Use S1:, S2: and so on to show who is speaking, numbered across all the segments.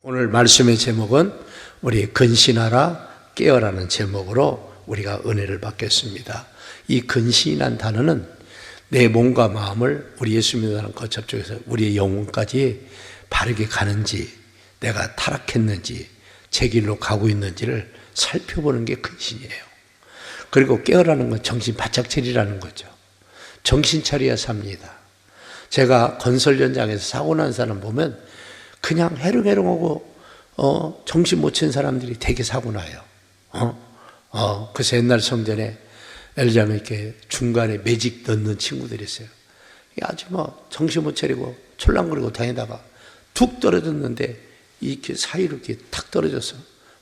S1: 오늘 말씀의 제목은 우리 근신하라 깨어라는 제목으로 우리가 은혜를 받겠습니다. 이 근신이란 단어는 내 몸과 마음을 우리 예수 믿는 것 접촉해서 우리의 영혼까지 바르게 가는지, 내가 타락했는지, 제 길로 가고 있는지를 살펴보는 게 근신이에요. 그리고 깨어라는 건 정신 바짝 차리라는 거죠. 정신 차려야 삽니다. 제가 건설 현장에서 사고 난 사람 보면 그냥 해롱해롱하고 정신 못 차린 사람들이 되게 사고 나요. 그래서 옛날 성전에 엘자면 이렇게 중간에 매직 넣는 친구들이 있어요. 아주 정신 못 차리고 철랑거리고 다니다가 툭 떨어졌는데 이렇게 사이로 이렇게 탁 떨어져서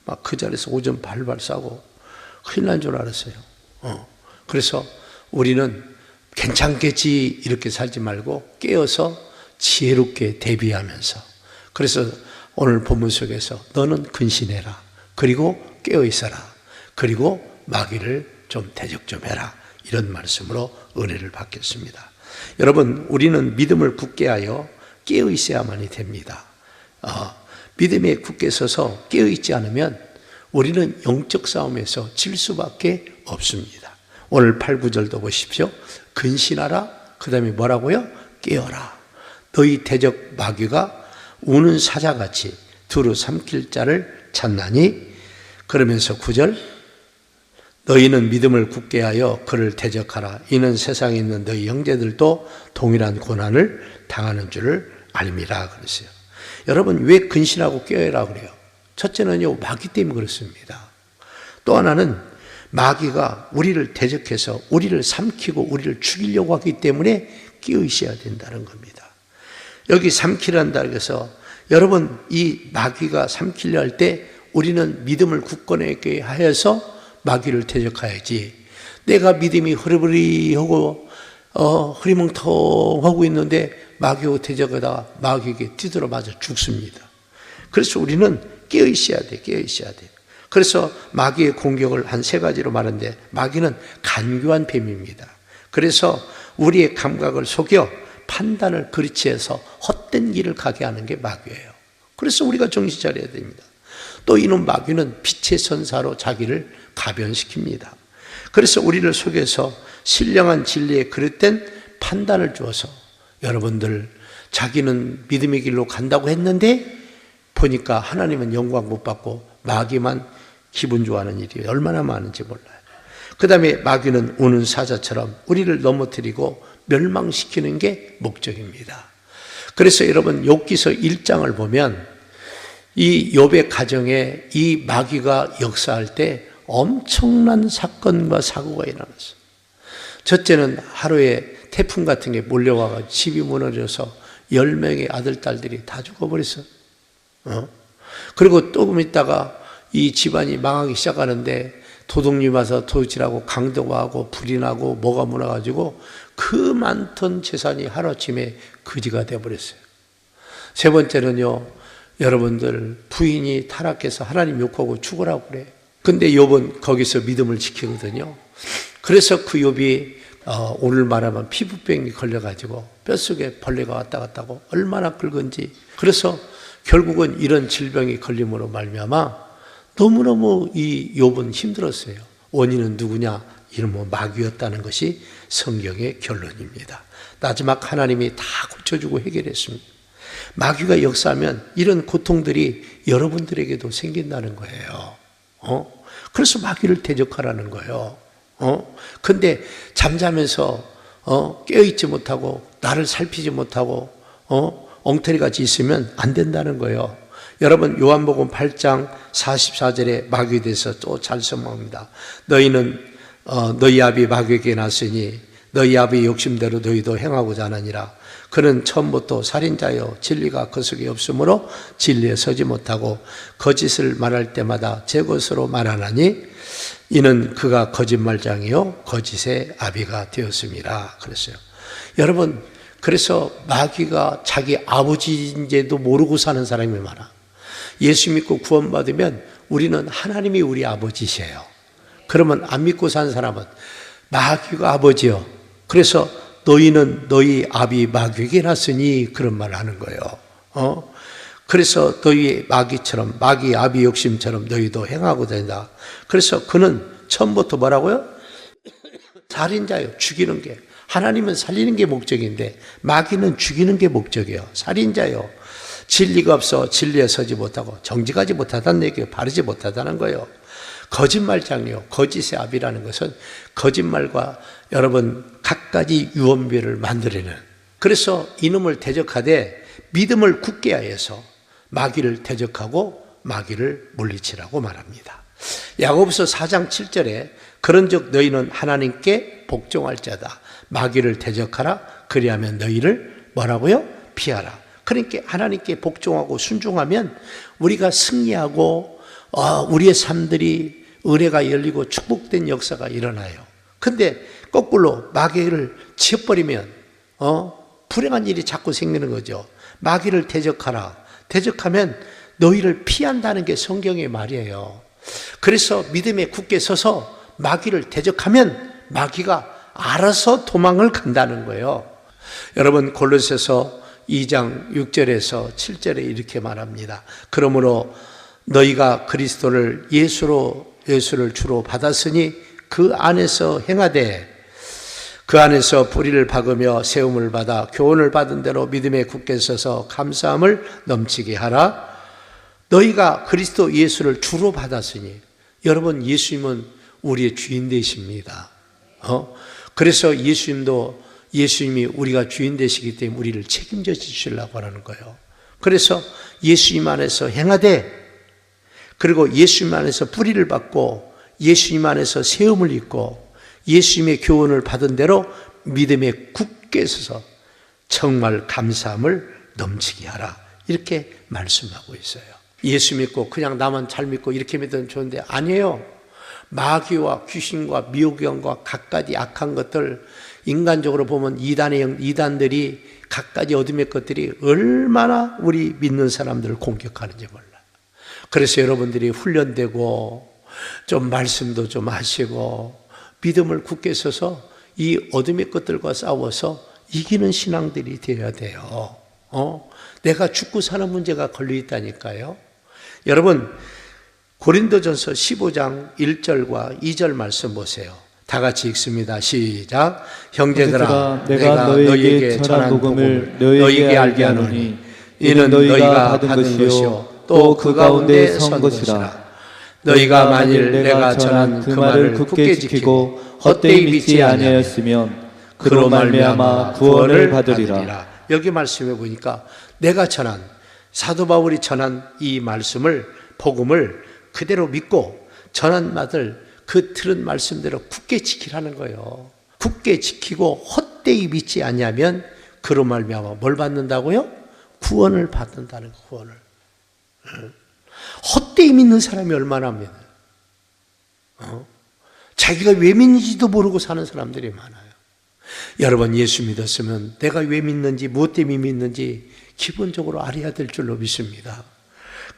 S1: 막 그 자리에서 오줌 발발 싸고 큰일 난 줄 알았어요. 그래서 우리는 괜찮겠지 이렇게 살지 말고 깨어서 지혜롭게 대비하면서, 그래서 오늘 본문 속에서 너는 근신해라, 그리고 깨어있어라, 그리고 마귀를 좀 대적 좀 해라, 이런 말씀으로 은혜를 받겠습니다. 여러분, 우리는 믿음을 굳게 하여 깨어있어야만이 됩니다. 믿음에 굳게 서서 깨어있지 않으면 우리는 영적 싸움에서 질 수밖에 없습니다. 오늘 8, 9절도 보십시오. 근신하라, 그 다음에 뭐라고요? 깨어라. 너희 대적 마귀가 우는 사자같이 두루 삼킬 자를 찾나니, 그러면서 9절, 너희는 믿음을 굳게 하여 그를 대적하라. 이는 세상에 있는 너희 형제들도 동일한 고난을 당하는 줄을 알미라 그랬어요. 여러분, 왜 근신하고 깨어라 그래요? 첫째는요, 마귀 때문에 그렇습니다. 또 하나는 마귀가 우리를 대적해서 우리를 삼키고 우리를 죽이려고 하기 때문에 깨어 있어야 된다는 겁니다. 여기 삼키란다 그래서 여러분, 이 마귀가 삼키려 할 때 우리는 믿음을 굳건하게 하여서 마귀를 대적해야지, 내가 믿음이 흐리흐리하고 흐리멍텅하고 있는데 마귀하고 대적하다가 마귀에게 뒤돌아 맞아 죽습니다. 그래서 우리는 깨어 있어야 돼, 깨어 있어야 돼. 그래서 마귀의 공격을 한 3가지로 말하는데, 마귀는 간교한 뱀입니다. 그래서 우리의 감각을 속여 판단을 그렇게 해서 헛된 길을 가게 하는 게 마귀예요. 그래서 우리가 정신 차려야 됩니다. 또 이놈 마귀는 빛의 선사로 자기를 가변시킵니다. 그래서 우리를 속여서 신령한 진리에 그릇된 판단을 주어서 여러분들, 자기는 믿음의 길로 간다고 했는데 보니까 하나님은 영광 못 받고 마귀만 기분 좋아하는 일이 얼마나 많은지 몰라요. 그 다음에 마귀는 우는 사자처럼 우리를 넘어뜨리고 멸망시키는 게 목적입니다. 그래서 여러분, 욥기서 1장을 보면 이 욥의 가정에 이 마귀가 역사할 때 엄청난 사건과 사고가 일어났어요. 첫째는 하루에 태풍 같은 게 몰려와서 집이 무너져서 10명의 아들, 딸들이 다 죽어버렸어요. 그리고 조금 있다가 이 집안이 망하기 시작하는데 도둑이 와서 도둑질하고 강도가 하고 불이 나고 뭐가 무너가지고 그 많던 재산이 하루아침에 거지가 되어버렸어요. 3번째는요, 여러분들, 부인이 타락해서 하나님 욕하고 죽으라고 그래. 근데 욥은 거기서 믿음을 지키거든요. 그래서 그 욥이 오늘 말하면 피부병이 걸려가지고 뼛속에 벌레가 왔다 갔다 하고 얼마나 긁은지, 그래서 결국은 이런 질병이 걸림으로 말미암아 너무너무 이 욥은 힘들었어요. 원인은 누구냐? 이놈의 마귀였다는 것이 성경의 결론입니다. 마지막 하나님이 다 고쳐주고 해결했습니다. 마귀가 역사하면 이런 고통들이 여러분들에게도 생긴다는 거예요. 그래서 마귀를 대적하라는 거예요. 근데 잠자면서 깨어있지 못하고 나를 살피지 못하고 엉터리같이 있으면 안 된다는 거예요. 여러분, 요한복음 8장 44절에 마귀에 대해서 또 잘 설명합니다. 너희는 너희 아비 마귀에게 났으니 너희 아비의 욕심대로 너희도 행하고자 하느니라. 그는 처음부터 살인자여 진리가 그 속에 없으므로 진리에 서지 못하고 거짓을 말할 때마다 제 것으로 말하나니 이는 그가 거짓말장이요 거짓의 아비가 되었음이라 그랬어요. 여러분, 그래서 마귀가 자기 아버지인지도 모르고 사는 사람이 많아. 예수 믿고 구원받으면 우리는 하나님이 우리 아버지세요. 그러면 안 믿고 산 사람은 마귀가 아버지요. 그래서 너희는 너희 아비 마귀에게 났으니 그런 말을 하는 거예요. 그래서 너희 마귀처럼 마귀 아비 욕심처럼 너희도 행하고 다닌다. 그래서 그는 처음부터 뭐라고요? 살인자요. 죽이는 게. 하나님은 살리는 게 목적인데 마귀는 죽이는 게 목적이에요. 살인자요. 진리가 없어 진리에 서지 못하고 정직하지 못하다는 얘기예요. 바르지 못하다는 거예요. 거짓말장이요. 거짓의 아비라는 것은 거짓말과 여러분 갖가지 유언비를 만들어내는. 그래서 이놈을 대적하되 믿음을 굳게 하여서 마귀를 대적하고 마귀를 물리치라고 말합니다. 야고보서 4장 7절에 그런즉 너희는 하나님께 복종할 자다. 마귀를 대적하라. 그리하면 너희를 뭐라고요? 피하라. 그러니까 하나님께 복종하고 순종하면 우리가 승리하고 우리의 삶들이 은혜가 열리고 축복된 역사가 일어나요. 근데 거꾸로 마귀를 치워버리면 불행한 일이 자꾸 생기는 거죠. 마귀를 대적하라. 대적하면 너희를 피한다는 게 성경의 말이에요. 그래서 믿음에 굳게 서서 마귀를 대적하면 마귀가 알아서 도망을 간다는 거예요. 여러분 골로새서 2장 6절에서 7절에 이렇게 말합니다. 그러므로 너희가 그리스도를 예수를 주로 받았으니 그 안에서 행하되 그 안에서 뿌리를 박으며 세움을 받아 교훈을 받은 대로 믿음에 굳게 서서 감사함을 넘치게 하라. 너희가 그리스도 예수를 주로 받았으니 여러분 예수님은 우리의 주인 되십니다. 그래서 예수님이 우리가 주인 되시기 때문에 우리를 책임져 주시려고 하는 거예요. 그래서 예수님 안에서 행하되 그리고 예수님 안에서 뿌리를 받고 예수님 안에서 세움을 입고 예수님의 교훈을 받은 대로 믿음에 굳게 서서 정말 감사함을 넘치게 하라. 이렇게 말씀하고 있어요. 예수 믿고 그냥 나만 잘 믿고 이렇게 믿으면 좋은데 아니에요. 마귀와 귀신과 미혹영과 갖가지 악한 것들 인간적으로 보면 이단들이 갖가지 어둠의 것들이 얼마나 우리 믿는 사람들을 공격하는지 몰라요. 그래서 여러분들이 훈련되고 좀 말씀도 좀 하시고 믿음을 굳게 서서 이 어둠의 것들과 싸워서 이기는 신앙들이 되어야 돼요. 내가 죽고 사는 문제가 걸려 있다니까요. 여러분 고린도전서 15장 1절과 2절 말씀 보세요. 다 같이 읽습니다. 시작. 형제들아 내가 너희에게 전한 복음을 너희에게 알게 하노니 이는 너희가 받은 것이요 또 그 가운데 선 것이라. 너희가 만일 내가 전한 그 말을 굳게 지키고 헛되이 믿지 아니하였으면 그로 말미암아 구원을 받으리라. 여기 말씀해 보니까 내가 전한 사도 바울이 전한 이 말씀을 복음을 그대로 믿고 전한 말을 그 들은 말씀대로 굳게 지키라는 거예요. 굳게 지키고 헛되이 믿지 않냐면 그로 말미암아 뭘 받는다고요? 구원을 받는다는 거, 구원을. 헛되이 믿는 사람이 얼마나 믿어요? 자기가 왜 믿는지도 모르고 사는 사람들이 많아요. 여러분 예수 믿었으면 내가 왜 믿는지 무엇 때문에 믿는지 기본적으로 알아야 될 줄로 믿습니다.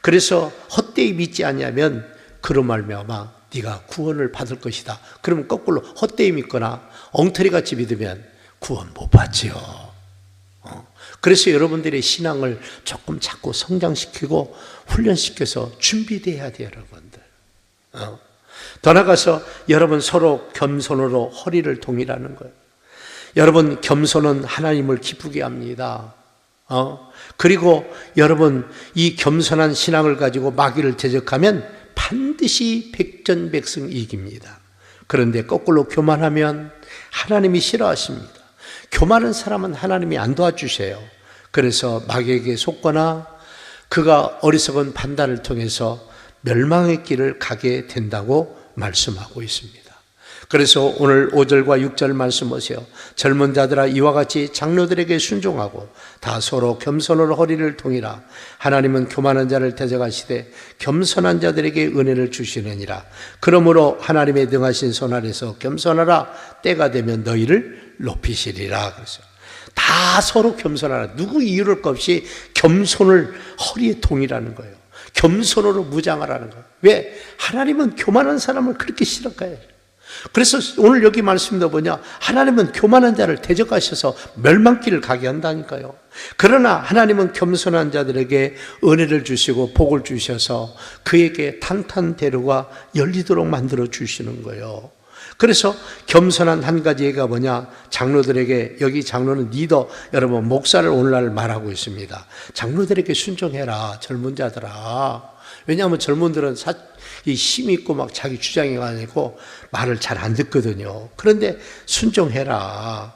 S1: 그래서 헛되이 믿지 않냐면 그로 말미암아 네가 구원을 받을 것이다. 그러면 거꾸로 헛되이 믿거나 엉터리같이 믿으면 구원 못 받지요. 그래서 여러분들의 신앙을 조금 자꾸 성장시키고 훈련시켜서 준비돼야 돼요, 여러분들. 더 나아가서 여러분 서로 겸손으로 허리를 동일하는 거예요. 여러분 겸손은 하나님을 기쁘게 합니다. 그리고 여러분 이 겸손한 신앙을 가지고 마귀를 대적하면 반드시 백전백승 이깁니다. 그런데 거꾸로 교만하면 하나님이 싫어하십니다. 교만한 사람은 하나님이 안 도와주세요. 그래서 마귀에게 속거나 그가 어리석은 판단을 통해서 멸망의 길을 가게 된다고 말씀하고 있습니다. 그래서 오늘 5절과 6절 말씀 보세요. 젊은 자들아 이와 같이 장로들에게 순종하고 다 서로 겸손으로 허리를 동이라. 하나님은 교만한 자를 대적하시되 겸손한 자들에게 은혜를 주시느니라. 그러므로 하나님의 능하신 손 아래서 겸손하라. 때가 되면 너희를 높이시리라. 그래서 다 서로 겸손하라. 누구 이유를 것 없이 겸손을 허리에 동이라는 거예요. 겸손으로 무장하라는 거예요. 왜? 하나님은 교만한 사람을 그렇게 싫어해요. 그래서 오늘 여기 말씀도 뭐냐? 하나님은 교만한 자를 대적하셔서 멸망길을 가게 한다니까요. 그러나 하나님은 겸손한 자들에게 은혜를 주시고 복을 주셔서 그에게 탄탄대로가 열리도록 만들어 주시는 거예요. 그래서 겸손한 한 가지 예가 뭐냐? 장로들에게, 여기 장로는 리더, 여러분 목사를 오늘날 말하고 있습니다. 장로들에게 순종해라, 젊은 자들아. 왜냐하면 젊은들은 이 힘이 있고 막 자기 주장이 아니고 말을 잘 안 듣거든요. 그런데 순종해라.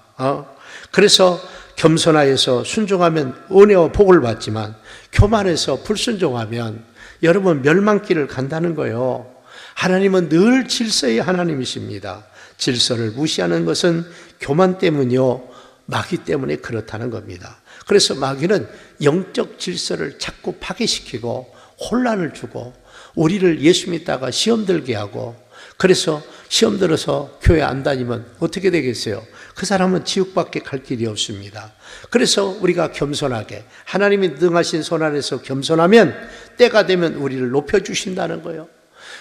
S1: 그래서 겸손하여서 순종하면 은혜와 복을 받지만 교만해서 불순종하면 여러분 멸망길을 간다는 거예요. 하나님은 늘 질서의 하나님이십니다. 질서를 무시하는 것은 교만 때문이요, 마귀 때문에 그렇다는 겁니다. 그래서 마귀는 영적 질서를 자꾸 파괴시키고 혼란을 주고 우리를 예수 믿다가 시험 들게 하고, 그래서 시험 들어서 교회 안 다니면 어떻게 되겠어요? 그 사람은 지옥밖에 갈 길이 없습니다. 그래서 우리가 겸손하게 하나님이 능하신 손 아래서 겸손하면 때가 되면 우리를 높여주신다는 거예요.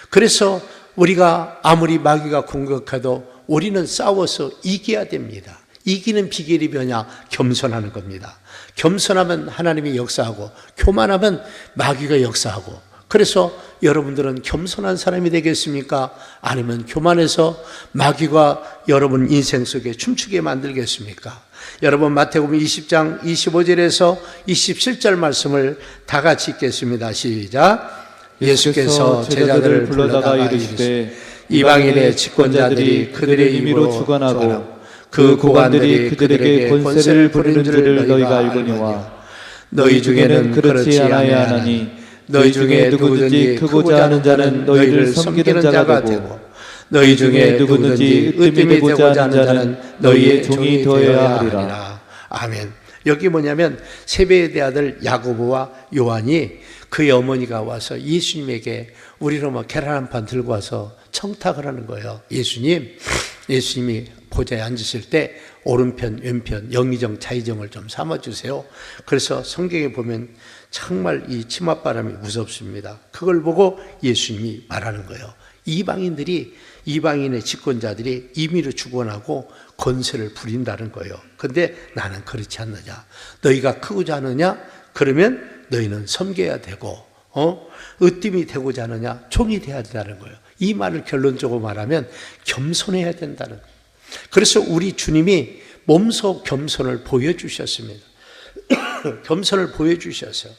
S1: 그래서 우리가 아무리 마귀가 공격해도 우리는 싸워서 이겨야 됩니다. 이기는 비결이 뭐냐? 겸손하는 겁니다. 겸손하면 하나님이 역사하고 교만하면 마귀가 역사하고. 그래서 여러분들은 겸손한 사람이 되겠습니까? 아니면 교만해서 마귀가 여러분 인생 속에 춤추게 만들겠습니까? 여러분 마태복음 20장 25절에서 27절 말씀을 다 같이 읽겠습니다. 시작. 예수께서 제자들을 불러다가 이르시되 이방인의 집권자들이 그들의 입으로 주관하고 그 고관들이 그들에게 권세를 부리는 줄을 너희가 알거니와 너희 중에는 그렇지 않아야 하나니 너희 중에 누구든지 크고자 하는 자는 너희를 섬기는 자가 되고 너희 중에 누구든지 으뜸이 되고자 하는 자는 너희의 종이 되어야 하리라. 아멘. 여기 뭐냐면 세베대의 아들 야고보와 요한이 그의 어머니가 와서 예수님에게 우리로 뭐 계란 한 판 들고 와서 청탁을 하는 거예요. 예수님이 보좌에 앉으실 때 오른편 왼편 영의정 자의정을 좀 삼아주세요. 그래서 성경에 보면 정말 이 치맛바람이 무섭습니다. 그걸 보고 예수님이 말하는 거예요. 이방인의 집권자들이 임의로 주권하고 권세를 부린다는 거예요. 근데 나는 그렇지 않느냐? 너희가 크고자 하느냐? 그러면 너희는 섬겨야 되고, 으뜸이 되고자 하느냐? 종이 돼야 된다는 거예요. 이 말을 결론적으로 말하면 겸손해야 된다는 거예요. 그래서 우리 주님이 몸소 겸손을 보여주셨습니다. 겸손을 보여주셨어요.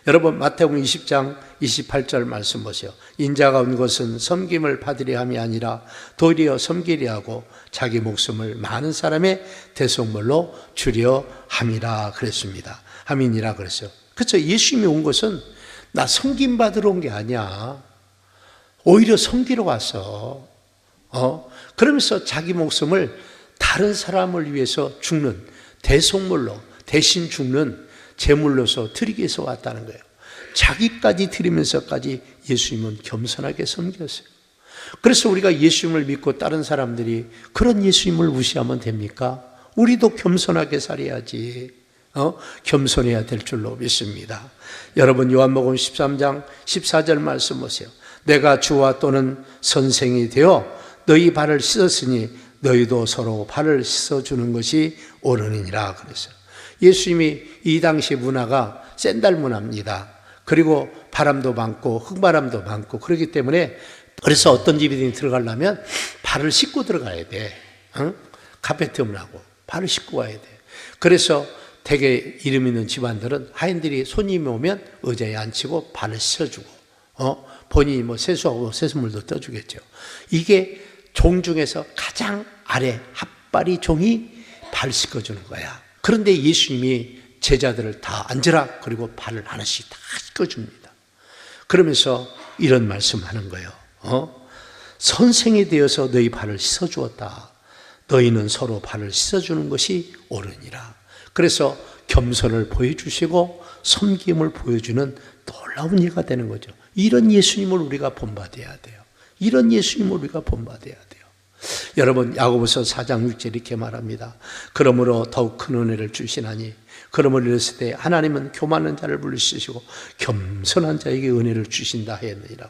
S1: 여러분 마태복음 20장 28절 말씀 보세요. 인자가 온 것은 섬김을 받으려 함이 아니라 도리어 섬기려 하고 자기 목숨을 많은 사람의 대속물로 주려 함이라 그랬습니다. 함이니라 그랬어요. 그렇죠. 예수님이 온 것은 나 섬김 받으러 온 게 아니야. 오히려 섬기러 왔어. 그러면서 자기 목숨을 다른 사람을 위해서 죽는 대속물로, 대신 죽는 제물로서 드리기 위해서 왔다는 거예요. 자기까지 드리면서까지 예수님은 겸손하게 섬겼어요. 그래서 우리가 예수님을 믿고 다른 사람들이 그런 예수님을 무시하면 됩니까? 우리도 겸손하게 살아야지. 겸손해야 될 줄로 믿습니다. 여러분 요한복음 13장 14절 말씀 보세요. 내가 주와 또는 선생이 되어 너희 발을 씻었으니 너희도 서로 발을 씻어주는 것이 옳으니라 그랬어요. 예수님이 이 당시 문화가 샌들 문화입니다. 그리고 바람도 많고 흙바람도 많고 그렇기 때문에 그래서 어떤 집이든 들어가려면 발을 씻고 들어가야 돼. 카페트를 하고 발을 씻고 와야 돼. 그래서 되게 이름 있는 집안들은 하인들이 손님이 오면 의자에 앉히고 발을 씻어주고 본인이 뭐 세수하고 세수물도 떠주겠죠. 이게 종 중에서 가장 아래 핫발이 종이 발 씻어주는 거야. 그런데 예수님이 제자들을 다 앉으라 그리고 발을 하나씩 다 씻어줍니다. 그러면서 이런 말씀하는 거예요. 선생이 되어서 너희 발을 씻어주었다. 너희는 서로 발을 씻어주는 것이 옳으니라. 그래서 겸손을 보여주시고 섬김을 보여주는 놀라운 예가 되는 거죠. 이런 예수님을 우리가 본받아야 돼요. 이런 예수님을 우리가 본받아야 돼요. 여러분 야고보서 4장 6절 이렇게 말합니다. 그러므로 더욱 큰 은혜를 주시나니 그러므로 이랬을 때 하나님은 교만한 자를 물리치시고 겸손한 자에게 은혜를 주신다 했느니라.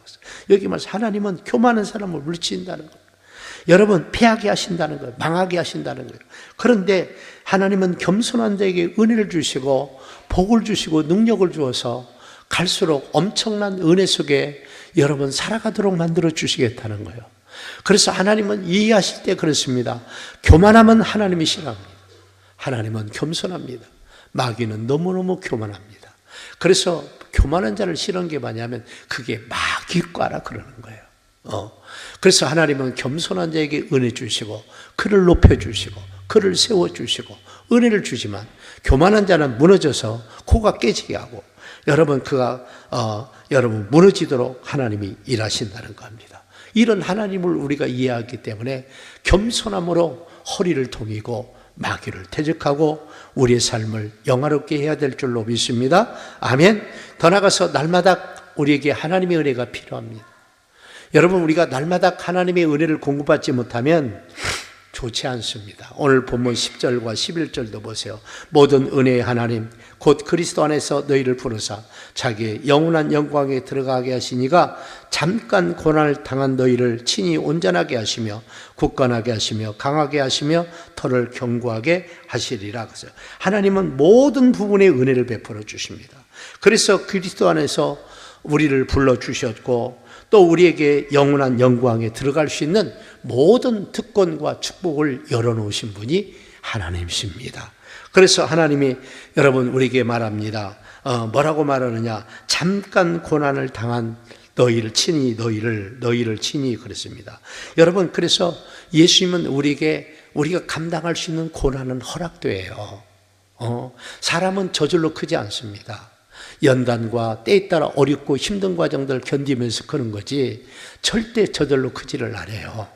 S1: 여기 말해서 하나님은 교만한 사람을 물리친다는 거예요. 여러분, 패하게 하신다는 거예요. 망하게 하신다는 거예요. 그런데 하나님은 겸손한 자에게 은혜를 주시고 복을 주시고 능력을 주어서 갈수록 엄청난 은혜 속에 여러분 살아가도록 만들어 주시겠다는 거예요. 그래서 하나님은 이해하실 때 그렇습니다. 교만하면 하나님이 싫어합니다. 하나님은 겸손합니다. 마귀는 너무너무 교만합니다. 그래서 교만한 자를 싫어하는 게 뭐냐면 그게 마귀과라 그러는 거예요. 그래서 하나님은 겸손한 자에게 은혜 주시고 그를 높여주시고 그를 세워주시고 은혜를 주지만 교만한 자는 무너져서 코가 깨지게 하고 여러분 여러분 무너지도록 하나님이 일하신다는 겁니다. 이런 하나님을 우리가 이해하기 때문에 겸손함으로 허리를 동이고 마귀를 대적하고 우리의 삶을 영화롭게 해야 될 줄로 믿습니다. 아멘. 더 나아가서 날마다 우리에게 하나님의 은혜가 필요합니다. 여러분, 우리가 날마다 하나님의 은혜를 공급받지 못하면 좋지 않습니다. 오늘 본문 10절과 11절도 보세요. 모든 은혜의 하나님 곧 그리스도 안에서 너희를 부르사 자기의 영원한 영광에 들어가게 하시니가 잠깐 고난을 당한 너희를 친히 온전하게 하시며 굳건하게 하시며 강하게 하시며 터를 견고하게 하시리라. 그래서 하나님은 모든 부분의 은혜를 베풀어 주십니다. 그래서 그리스도 안에서 우리를 불러주셨고 또 우리에게 영원한 영광에 들어갈 수 있는 모든 특권과 축복을 열어놓으신 분이 하나님이십니다. 그래서 하나님이 여러분 우리에게 말합니다. 뭐라고 말하느냐? 잠깐 고난을 당한 너희를 친히 그랬습니다. 여러분, 그래서 예수님은 우리가 감당할 수 있는 고난은 허락돼요. 사람은 저절로 크지 않습니다. 연단과 때에 따라 어렵고 힘든 과정들을 견디면서 크는 거지 절대 저절로 크지를 않아요.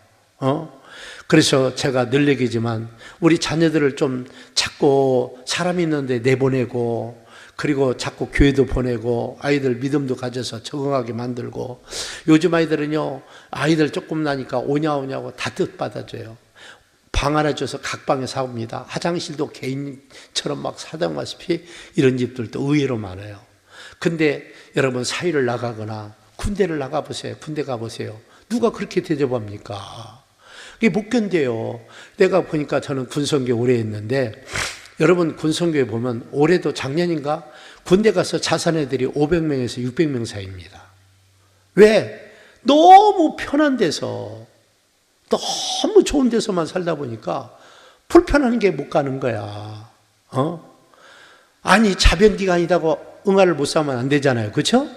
S1: 그래서 제가 늘 얘기지만 우리 자녀들을 좀 자꾸 사람 있는데 내보내고 그리고 자꾸 교회도 보내고 아이들 믿음도 가져서 적응하게 만들고 요즘 아이들은요 아이들 조금 나니까 오냐고 다 뜻받아줘요. 방 하나 줘서 각 방에 사옵니다. 화장실도 개인처럼 막 사다마시피 이런 집들도 의외로 많아요. 근데 여러분 사회를 나가거나 군대를 나가보세요. 군대 가보세요. 누가 그렇게 대접합니까? 이게 못 견뎌요. 내가 보니까 저는 군성교 오래 했는데 여러분 군성교에 보면 올해도 작년인가 군대 가서 자산 애들이 500명에서 600명 사이입니다. 왜? 너무 편한 데서 너무 좋은 데서만 살다 보니까 불편한 게 못 가는 거야. 아니 자변기간이라고 응아를 못 사면 안 되잖아요. 그렇죠?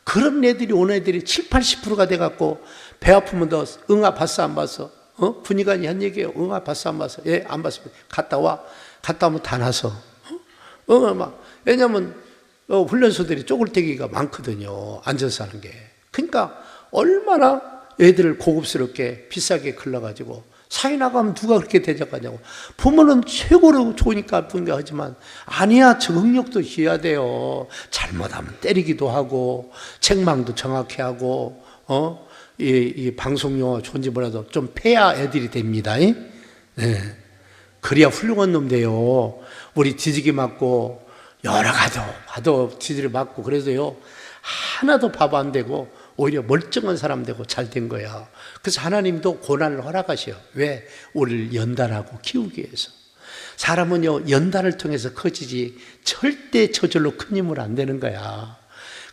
S1: 그런 애들이 오는 애들이 70, 80%가 돼갖고 배 아프면 너 응아 봤어 안 봤어? 군의관이 한 얘기예요. 응아 봤어 안 봤어? 예, 안 봤습니다. 갔다 오면 다 나서. 왜냐면 훈련소들이 쪼글대기가 많거든요. 앉아서 하는 게. 그러니까 얼마나 애들을 고급스럽게 비싸게 걸러가지고 사회 나가면 누가 그렇게 대접하냐고. 부모는 최고로 좋으니까 분가 하지만 아니야, 적응력도 해야 돼요. 잘못하면 때리기도 하고 책망도 정확히 하고 이 방송용어 좋은지 몰라도 좀 패야 애들이 됩니다. 네. 그래야 훌륭한 놈 돼요. 우리 뒤지기 맞고 여러 가도 뒤지기 맞고 그래서요 하나도 밥 안 되고 오히려 멀쩡한 사람 되고 잘 된 거야. 그래서 하나님도 고난을 허락하셔요. 왜? 우리를 연단하고 키우기 위해서. 사람은요 연단을 통해서 커지지 절대 저절로 큰 힘을 안 되는 거야.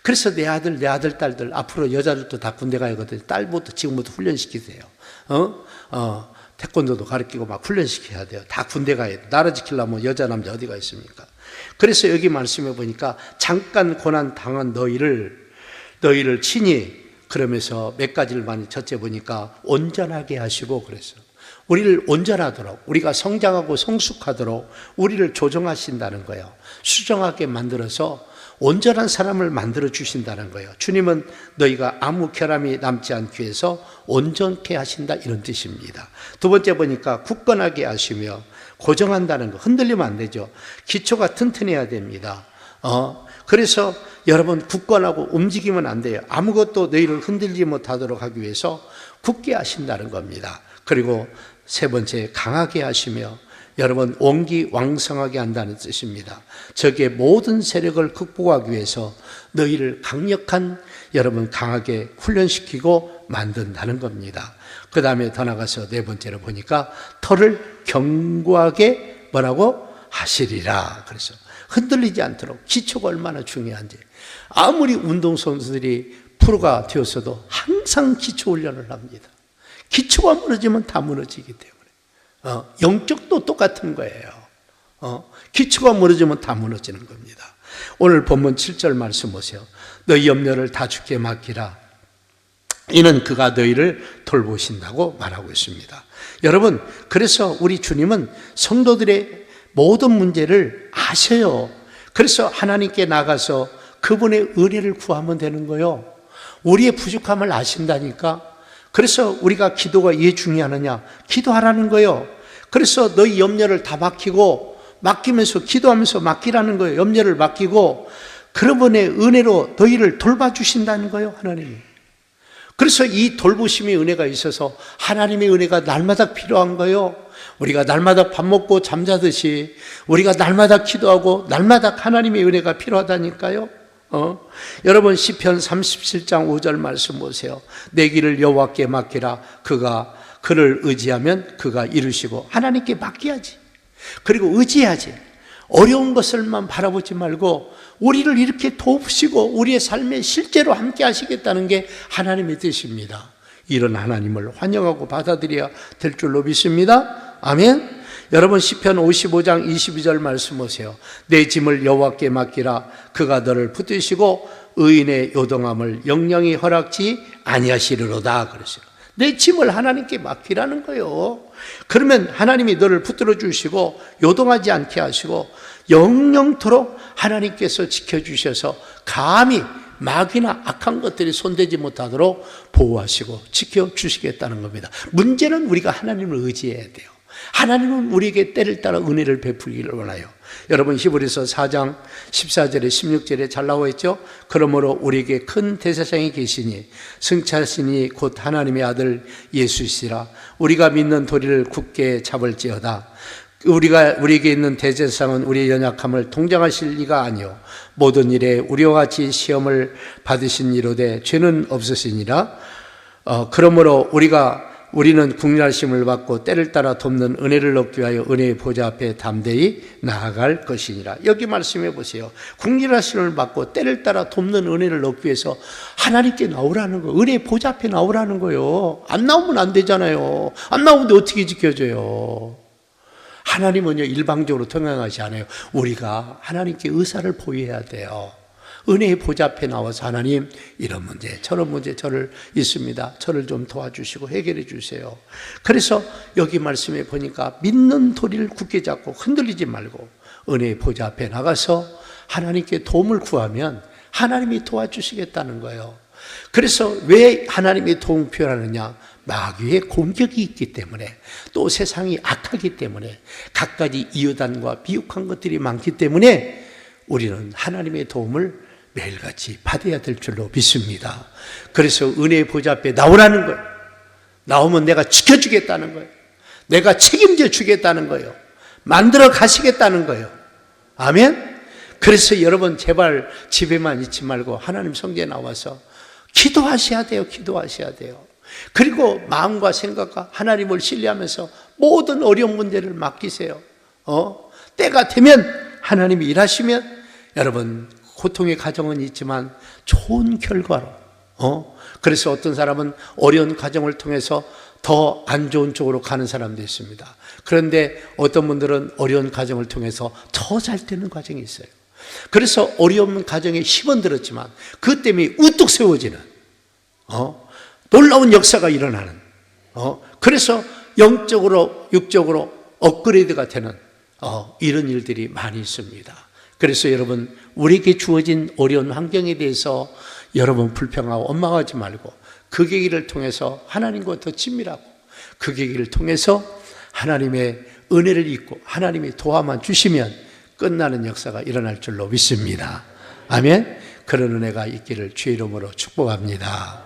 S1: 그래서 내 아들 딸들 앞으로 여자들도 다 군대 가야거든요. 딸부터 지금부터 훈련시키세요. 태권도도 가르치고 막 훈련시켜야 돼요. 다 군대 가야 돼. 나라 지키려면 여자 남자 어디가 있습니까? 그래서 여기 말씀해 보니까 잠깐 고난 당한 너희를 친히 그러면서 몇 가지를 많이 첫째 보니까 온전하게 하시고 그래서 우리를 온전하도록 우리가 성장하고 성숙하도록 우리를 조정하신다는 거예요. 수정하게 만들어서 온전한 사람을 만들어 주신다는 거예요. 주님은 너희가 아무 결함이 남지 않기 위해서 온전케 하신다 이런 뜻입니다. 두 번째 보니까 굳건하게 하시며 고정한다는 거. 흔들리면 안 되죠. 기초가 튼튼해야 됩니다. 그래서 여러분 굳건하고 움직이면 안 돼요. 아무것도 너희를 흔들지 못하도록 하기 위해서 굳게 하신다는 겁니다. 그리고 세 번째 강하게 하시며 여러분 원기 왕성하게 한다는 뜻입니다. 적의 모든 세력을 극복하기 위해서 너희를 강력한 여러분 강하게 훈련시키고 만든다는 겁니다. 그 다음에 더 나가서 네 번째로 보니까 털을 견고하게 뭐라고 하시리라. 그래서 흔들리지 않도록 기초가 얼마나 중요한지. 아무리 운동선수들이 프로가 되었어도 항상 기초 훈련을 합니다. 기초가 무너지면 다 무너지기 때문에 영적도 똑같은 거예요. 기초가 무너지면 다 무너지는 겁니다. 오늘 본문 7절 말씀 보세요. 너희 염려를 다 주께 맡기라. 이는 그가 너희를 돌보신다고 말하고 있습니다. 여러분, 그래서 우리 주님은 성도들의 모든 문제를 아셔요. 그래서 하나님께 나가서 그분의 은혜를 구하면 되는 거예요. 우리의 부족함을 아신다니까. 그래서 우리가 기도가 왜 중요하느냐? 기도하라는 거예요. 그래서 너희 염려를 다 맡기면서 기도하면서 맡기라는 거예요. 염려를 맡기고 그분의 은혜로 너희를 돌봐주신다는 거예요, 하나님이. 그래서 이 돌보심의 은혜가 있어서 하나님의 은혜가 날마다 필요한 거예요. 우리가 날마다 밥 먹고 잠자듯이 우리가 날마다 기도하고 날마다 하나님의 은혜가 필요하다니까요. 여러분 시편 37장 5절 말씀 보세요. 내 길을 여호와께 맡기라. 그를 의지하면 그가 이루시고. 하나님께 맡겨야지. 그리고 의지해야지. 어려운 것을만 바라보지 말고 우리를 이렇게 돕시고 우리의 삶에 실제로 함께 하시겠다는 게 하나님의 뜻입니다. 이런 하나님을 환영하고 받아들여야 될 줄로 믿습니다. 아멘. 여러분 시편 55장 22절 말씀 보세요. 내 짐을 여호와께 맡기라. 그가 너를 붙드시고 의인의 요동함을 영영히 허락지 아니하시리로다. 그러세요. 내 짐을 하나님께 맡기라는 거예요. 그러면 하나님이 너를 붙들어 주시고 요동하지 않게 하시고 영영토록 하나님께서 지켜주셔서 감히 마귀나 악한 것들이 손대지 못하도록 보호하시고 지켜주시겠다는 겁니다. 문제는 우리가 하나님을 의지해야 돼요. 하나님은 우리에게 때를 따라 은혜를 베풀기를 원해요. 여러분 히브리서 4장 14절에 16절에 잘 나와 있죠. 그러므로 우리에게 큰 대제사장이 계시니 승차신이 곧 하나님의 아들 예수시라. 우리가 믿는 도리를 굳게 잡을지어다. 우리에게 있는 대제사장은 우리의 연약함을 통장하실 리가 아니요 모든 일에 우리와 같이 시험을 받으신 이로되 죄는 없으시니라. 그러므로 우리는 국률하심을 받고 때를 따라 돕는 은혜를 얻기 위하여 은혜의 보좌 앞에 담대히 나아갈 것이니라. 여기 말씀해 보세요. 국률하심을 받고 때를 따라 돕는 은혜를 얻기 위해서 하나님께 나오라는 거예요. 은혜의 보좌 앞에 나오라는 거예요. 안 나오면 안 되잖아요. 안 나오는데 어떻게 지켜줘요? 하나님은요 일방적으로 통행하지 않아요. 우리가 하나님께 의사를 보여야 돼요. 은혜의 보좌 앞에 나와서 하나님 이런 문제 저런 문제 저를 있습니다. 저를 좀 도와주시고 해결해 주세요. 그래서 여기 말씀에 보니까 믿는 도리를 굳게 잡고 흔들리지 말고 은혜의 보좌 앞에 나가서 하나님께 도움을 구하면 하나님이 도와주시겠다는 거예요. 그래서 왜 하나님의 도움을 필요하느냐? 마귀의 공격이 있기 때문에 또 세상이 악하기 때문에 갖가지 이유단과 미혹한 것들이 많기 때문에 우리는 하나님의 도움을 매일같이 받아야 될 줄로 믿습니다. 그래서 은혜의 보좌 앞에 나오라는 거예요. 나오면 내가 지켜주겠다는 거예요. 내가 책임져 주겠다는 거예요. 만들어 가시겠다는 거예요. 아멘. 그래서 여러분 제발 집에만 있지 말고 하나님 성전에 나와서 기도하셔야 돼요. 기도하셔야 돼요. 그리고 마음과 생각과 하나님을 신뢰하면서 모든 어려운 문제를 맡기세요. 때가 되면 하나님이 일하시면 여러분 고통의 가정은 있지만 좋은 결과로 그래서 어떤 사람은 어려운 과정을 통해서 더 안 좋은 쪽으로 가는 사람도 있습니다. 그런데 어떤 분들은 어려운 과정을 통해서 더 잘 되는 과정이 있어요. 그래서 어려운 과정에 힘은 들었지만 그 때문에 우뚝 세워지는 놀라운 역사가 일어나는 그래서 영적으로 육적으로 업그레이드가 되는 이런 일들이 많이 있습니다. 그래서 여러분 우리에게 주어진 어려운 환경에 대해서 여러분 불평하고 원망하지 말고 그 계기를 통해서 하나님과 더 친밀하고 그 계기를 통해서 하나님의 은혜를 입고 하나님의 도와만 주시면 끝나는 역사가 일어날 줄로 믿습니다. 아멘. 그런 은혜가 있기를 주의 이름으로 축복합니다.